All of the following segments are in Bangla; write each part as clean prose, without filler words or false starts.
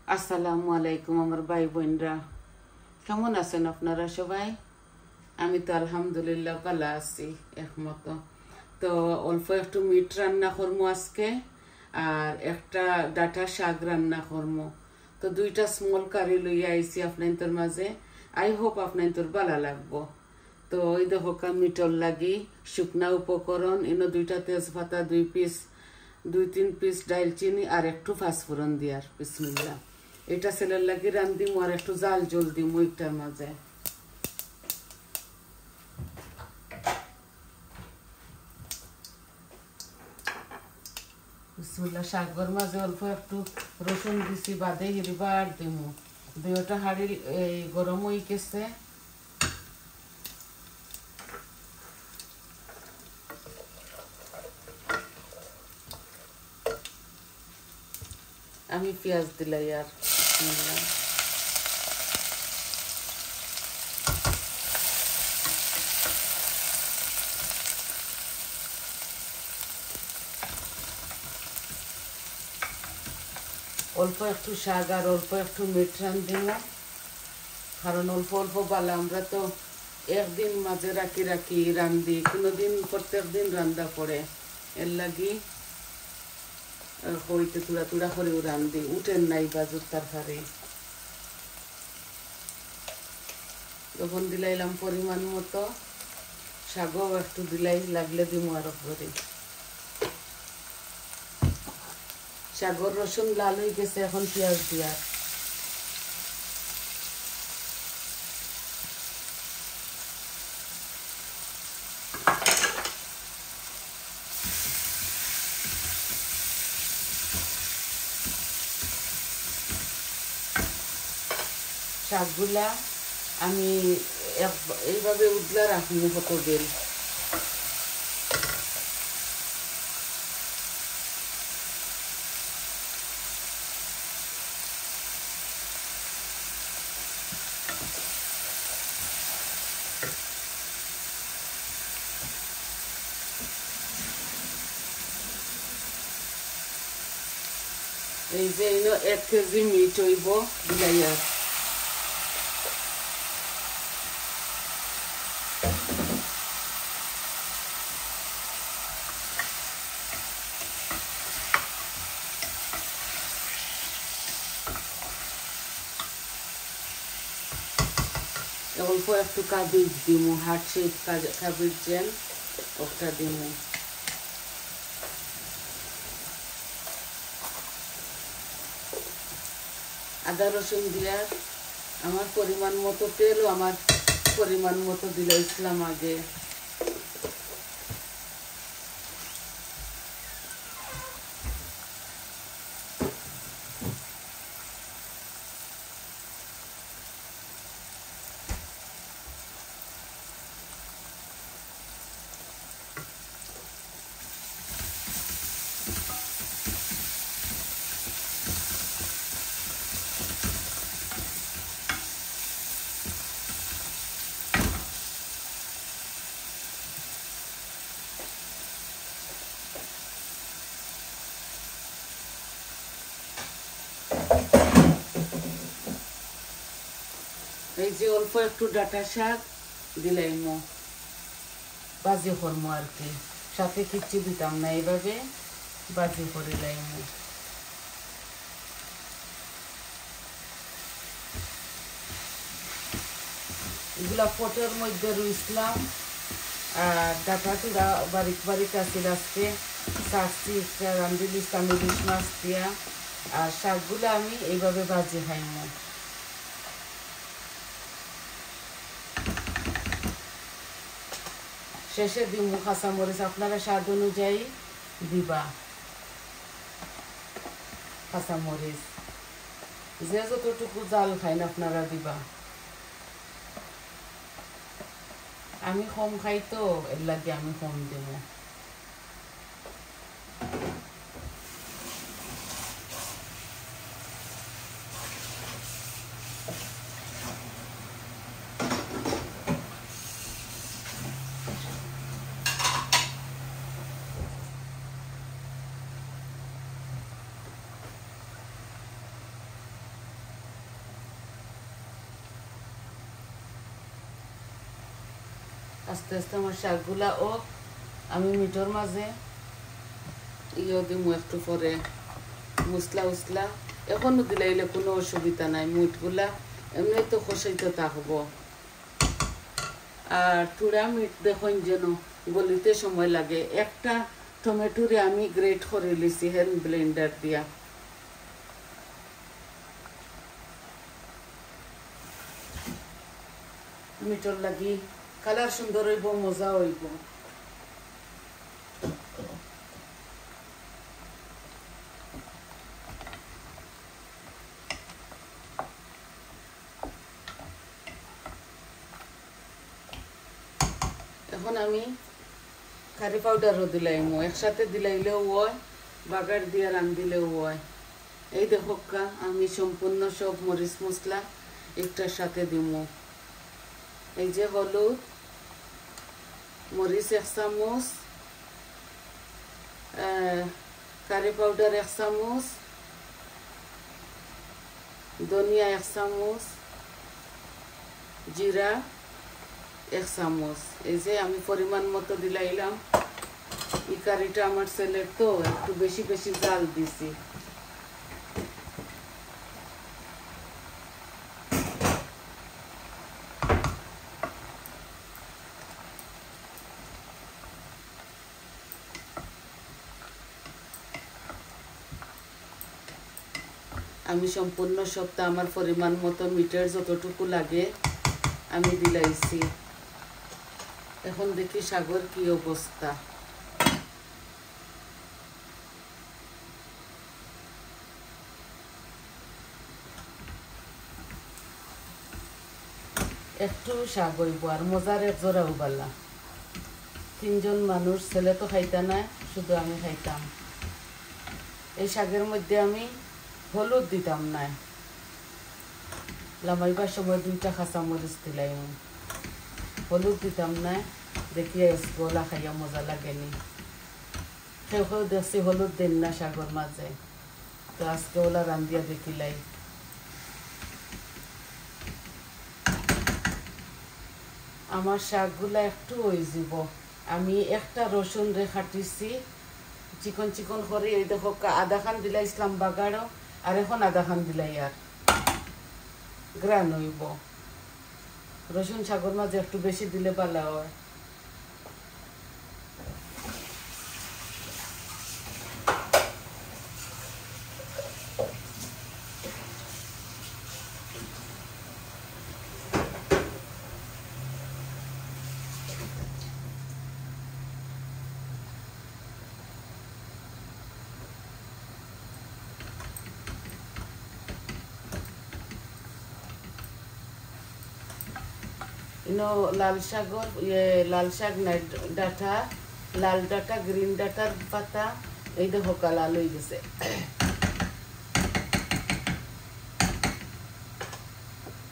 আসসালামু আলাইকুম আমার ভাই বোনরা, কেমন আছেন আপনারা সবাই? আমি তো আলহামদুলিল্লাহ ভালো আছি একমত। তো অল্প একটু মিট রান্না করবো আজকে, আর একটা ডাটা শাক রান্না করবো। তো দুইটা স্মল কারি লইয়া আইছি আপনার মাঝে। আই হোপ আপনার ভালো লাগবো। তো ওই দেখো মিটর লাগি শুকনা উপকরণ ইনো দুইটা তেজপাতা, 2 পিস 2-3 পিস ডালচিনি আর একটু ফাঁসফোড়ন দিয়ার বিসমিল্লাহ। এটা ছেলের লাগি রান্ধিমু আর একটু জাল জল দিমু একটার মাঝে। বিসমিল্লাহ। শাকর মাঝে অল্প একটু রসুন দিছি, বাদে হিরিবার দিমু। দুইটা হাড়ি এই গরম হয়ে গেছে। আমি পেঁয়াজ দিলাই আর বিসমিল্লাহ। অল্প একটু শাক আর অল্প একটু মিট রান্ধিম, কারণ অল্প অল্প বালা আমরা তো একদিন মাঝে রাখি রাখি রান্ধি, কোনোদিন প্রত্যেক দিন রান্ধা পড়ে। এর লাগি হইতে তুড়া তুড়া করেও রান্ধি, উঠেন নাই বাজুর তরকারি। তখন দিলাইলাম পরিমাণ মতো, শাকও একটু দিলাই, লাগলে দিমু আরো করে। শাকর রসুন লাল হয়ে গেছে, এখন পেঁয়াজ দিয়া। শাকগুলা আমি এইভাবে উদলা রাখবো কত বেল। এই যে 1 কেজি মিট হইব বিলাইয়ার। অল্প একটু কাবিজ দিমু, হার্ট শেপ কাবিজ যেন ওটা দিমু। আদা রসুন দিয়া আমার পরিমাণ মতো, তেলও আমার পরিমাণ মতো দিলে ইসলাম আগে। এই যে অল্প একটু ডাটা শাক দিলাইমো, বাজি করমো আর কি, সাথে কিচ্ছু দিতাম না, এইভাবে বাজি করে লাইমো। এগুলা পটের মধ্যে রুইছিলাম, আর ডাটা টুরা বারিক বারিক আছিল আজকে সারছি, রান্ধি দিচ্ছিলাম ইলিশ মাছ দিয়া। আর শাকগুলো আমি এইভাবে বাজি খাইমো। শেষে দিমু কাঁচামরিচ, আপনারা স্বাদ অনুযায়ী দিবা কাঁচামরিচ, যে যতটুকু জাল খাইন আপনারা দিবা। আমি কম খাই তো এর লাগে আমি কম দেবো। আস্তে আস্তে আমার শাকগুলা ও আমি মিটর মাঝে দিমু একটু পরে মশলা উসলা এখনো দিলাইলে কোনো অসুবিধা নাই। মিটগুলা এমনি তো খসাইতে থাকবো। আর টুড়া মিট দেখুন যেন গলিতে সময় লাগে। একটা টমেটোরে আমি গ্রেট করে লিছি হ্যান্ড ব্লেন্ডার দিয়া। মিটর লাগি কালার সুন্দর হইব, মজা হইব। এখন আমি কারি পাউডারও দিলাইমো, একসাথে দিলাইলেও হয়, বাগার দিয়ে রান্ধিলেও হয়। এই দেখো আমি সম্পূর্ণ সব মরিচ মশলা একটার সাথে দিমু। এই যে হলুদ, মরিচ 1 চামচ, কারি পাউডার 1 চামচ, ধনিয়া 1 চামচ, জিরা 1 চামচ। এই যে আমি পরিমাণ মতো দিলাইলাম। এই কারিটা আমার ছেলের তো একটু বেশি বেশি জাল দিছি। আমি সম্পূর্ণ সবটা আমার পরিমাণ মতো মিটার যতটুকু লাগে আমি দিলাইছি। এখন দেখি শাকের কি অবস্থা। একটু শাক হইব আর মজার এক জোড়া উবালা। 3 জন মানুষ, ছেলে তো খাইতা না, শুধু আমি খাইতাম। এই শাকের মধ্যে আমি হলুদ দিতাম না, লামাইবার সময় 2টা কাঁচামরিচ দিলাম। হলুদ দিতাম না, দেখিয়া গলা খাইয়া মজা লাগেনি। সেও দেখছি হলুদ দেন না শাকের মাঝে, তো আজকে ওলা রান্ধিয়া দেখিলাই। আমার শাকগুলা একটু হয়ে যাব। আমি একটা রসুন রে কাটিছি চিকন চিকন করে। এই দেখো আধা খান দিলাই ইসলাম বাগাড়ও, আর এখন আধা খান দিলাই আর গ্রান হইব। রসুন শাকের মাঝে একটু বেশি দিলে ভালো হয়। লাল শাকর লাল শাক নাই ডাটা, লাল ডাটা, গ্রিন ডাটার পাতা, এই দেখো লাল হয়ে গেছে।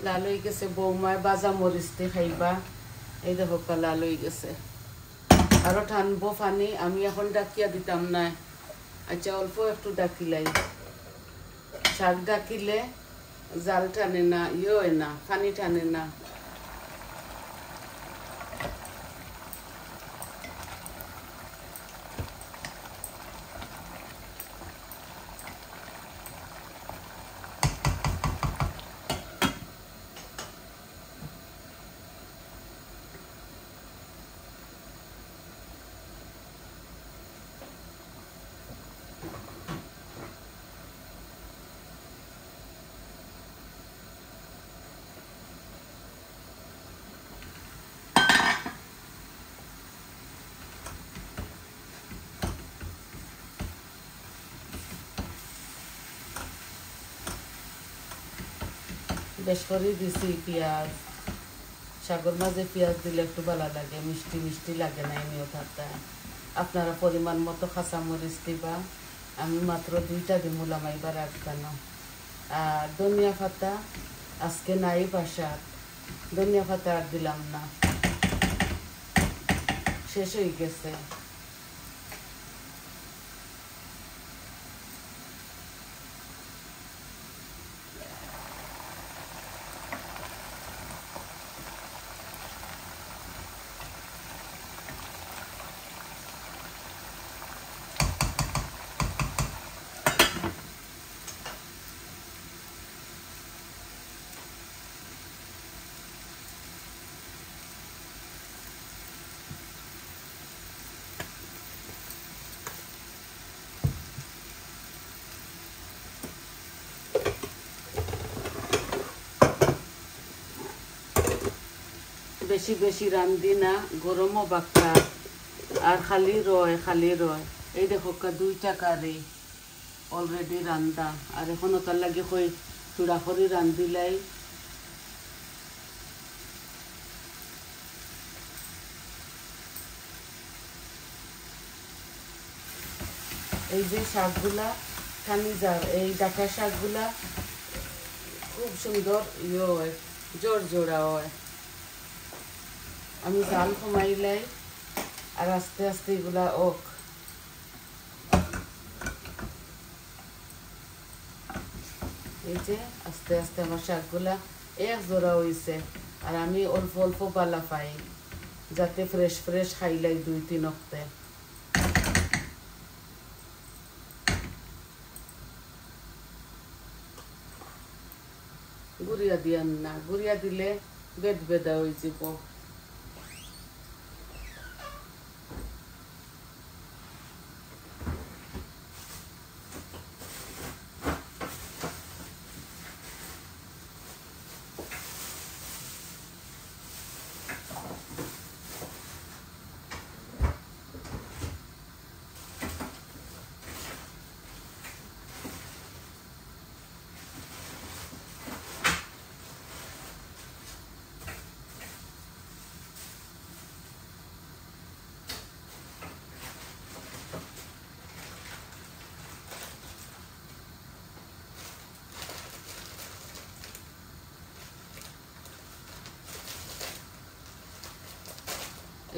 লাল হয়ে গেছে, বৌমায় বাজা মরিচ দিয়ে খাইবা। এই দেখো লাল হয়ে গেছে। আরো টানবো পানি, আমি এখন ডাকিয়া দিতাম না। আচ্ছা অল্প একটু ডাকিলাই। শাক ডাকিলে জাল টানে না, হয় না, পানি টানে না। বেশ করে দিছি পেঁয়াজ। শাকের মাঝে পেঁয়াজ দিলে একটু ভালো লাগে, মিষ্টি মিষ্টি লাগে না এমনিও থাকতে। আপনারা পরিমাণ মতো কাঁচামরিচ দিবা। আমি মাত্র 2টা দিমু, লামাইবার রাখতানো। আর ধনিয়া পাতা আজকে নাই বাসাত, ধনিয়া পাতা আর দিলাম না, শেষ হয়ে গেছে। বেশি বেশি রান্ধি না, গরমও বাক্কা আর খালি রয় খালি রয়। এই দেখো 2টা কারি অলরেডি রান্ধা, আর এখন তার লাগে কই চূড়াখড়ি রান্ধিলাই। এই যে শাকগুলা খানি যার, এই ডাকা শাকগুলা খুব সুন্দর হয়, জোর জোড়া হয়। আমি জাল কমাইলাই আর আস্তে আস্তে এগুলা ওক। এই যে আস্তে আস্তে আমার শাকগুলা এক জোড়া হয়েছে, আর আমি অল্প অল্প পালা পাই যাতে ফ্রেশ ফ্রেশ খাইলাই 2-3 অক্তে। গুড়িয়া দিয়ান না, গুড়িয়া দিলে বেদ বেদা হয়ে যাব।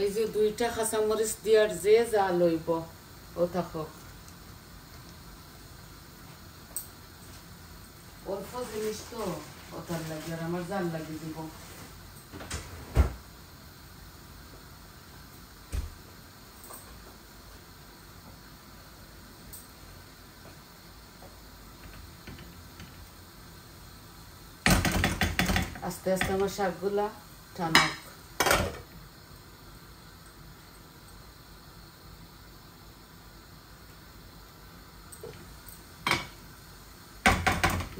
এই যে 2টা কাঁচামরিচ দিয়ার যে জাল হইব ও থাকক। অল্প জিনিস তো ওটার লাগে, আর আমার জাল লাগে দিব। আস্তে আস্তে আমার শাকগুলা টানক।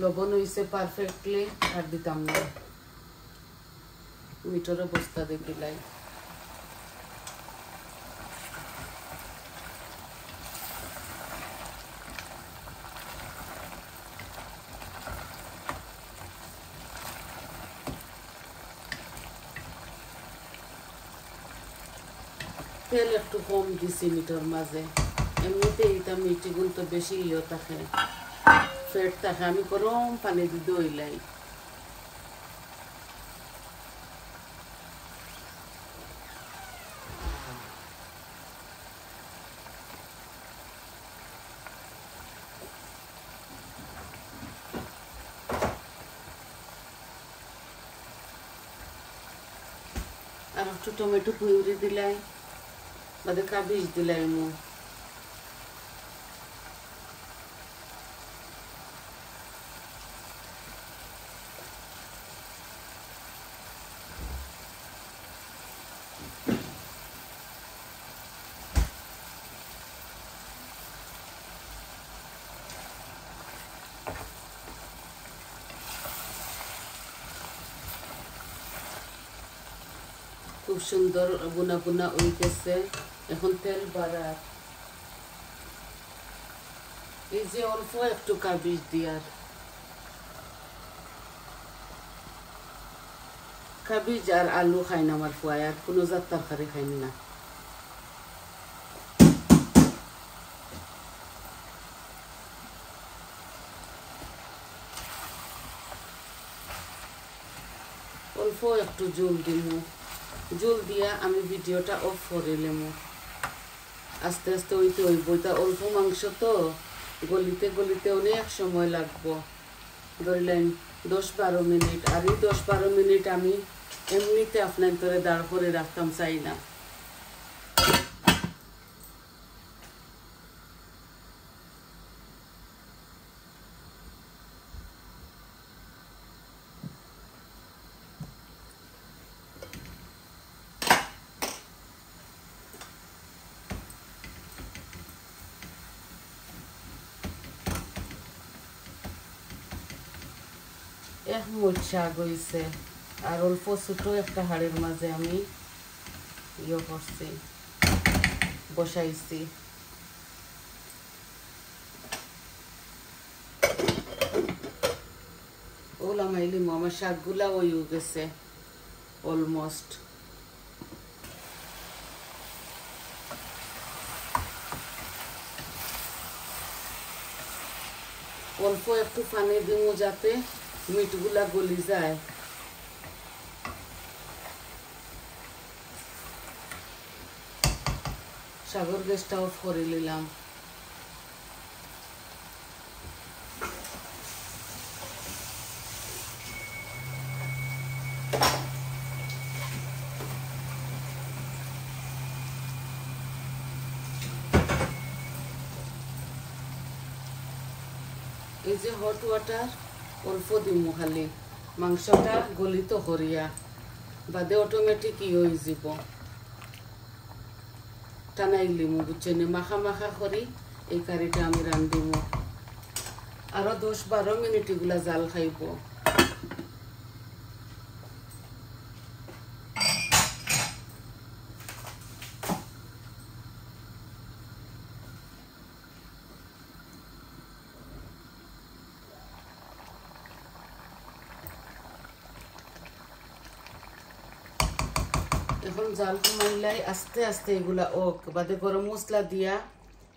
লবণ হয়েছে পারফেক্টলি, আর দিতাম না। মিটর বস্তা দেখিলাই। তেল একটু কম দিছি মিটর মাঝে, এমনিতে এটা মিটিগুলো তো বেশি থাকে, ফেট থাকে। আমি গরম পানি দিয়ে দইলাই। আর একটু টমেটো পিউরি দিলাই, বাদে কাবিজ দিলাই মু। খুব সুন্দর বুনা বুনা হইতেছে। এখন তেল বাড়ার, এই যে অল্প একটু কাবিজ দিয়ার। কাবিজ আর আলু খাই না আমার ফুয়ায়, আর কোনো জাত তরকারি খাই না। অল্প একটু জল দিমু, জল দিয়া আমি ভিডিওটা অফ করে লেমু। আস্তে আস্তে হইতে হইব, এটা অল্প মাংস তো গলিতে গলিতে অনেক সময় লাগবো। ধরলেন 10-12 মিনিট, আর এই 10-12 মিনিট আমি এমনিতে আপনার ধরে দাঁড় করে রাখতাম চাই না। এক মুঠ শাক হয়েছে, আর অল্প ছোট একটা হাড়ের মাঝে আমি ইয়ে করছি, বসাইছি। ওলা মাইলি আমার শাকগুলা হয়ে গেছে অলমোস্ট। অল্প একটু পানি দিব যাতে মিটগুলা গলি যায়। শাকের গ্যাসটা অফ করে নিলাম। এই যে হট ওয়াটার অল্প দিমু, খালি মাংসটা গলিত করিয়া বাদে অটোমেটিক ই হয়ে যাব। টানাই লিমু বুঝছেন, মাখা মাখা করি এই কারিটা আমি রান্ধিমু। আরো 10-12 মিনিট এগুলা জাল খাইব। এখন জাল কমাইলাই আস্তে আস্তে এগুলা বাদে গরম মশলা দিয়া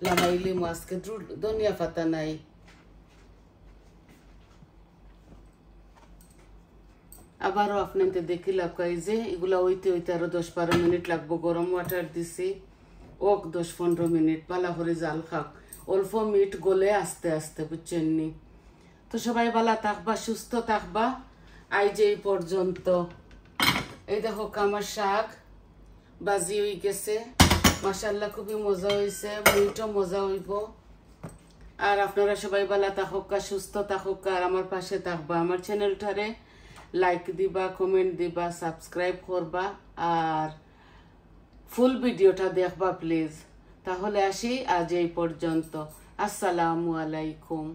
লামাইলি মাছকে ধনিয়া পাতা নাই। আবারও আপনাদের দেখি লাগাই যে এগুলা হইতে হইতে আরো 10-12 মিনিট লাগবো। গরম ওয়াটার দিছি 10-15 মিনিট পালা করে জাল খাক। অল্প মিট গলে আস্তে আস্তে বুঝছেন নি। তো সবাই ভালো থাকবা, সুস্থ থাকবা। আজ এই পর্যন্ত। এই দেখো আমার শাক বাজি হয়ে গেছে, মাশাআল্লাহ খুবই মজা হয়েছে, মিটও মজা হইব। আর আপনারা সবাই ভালো থাকুকা, সুস্থ থাকুকা, আর আমার পাশে থাকবা। আমার চ্যানেলটারে লাইক দিবা, কমেন্ট দিবা, সাবস্ক্রাইব করবা, আর ফুল ভিডিওটা দেখবা প্লিজ। তাহলে আসি আজ এই পর্যন্ত। আসসালামু আলাইকুম।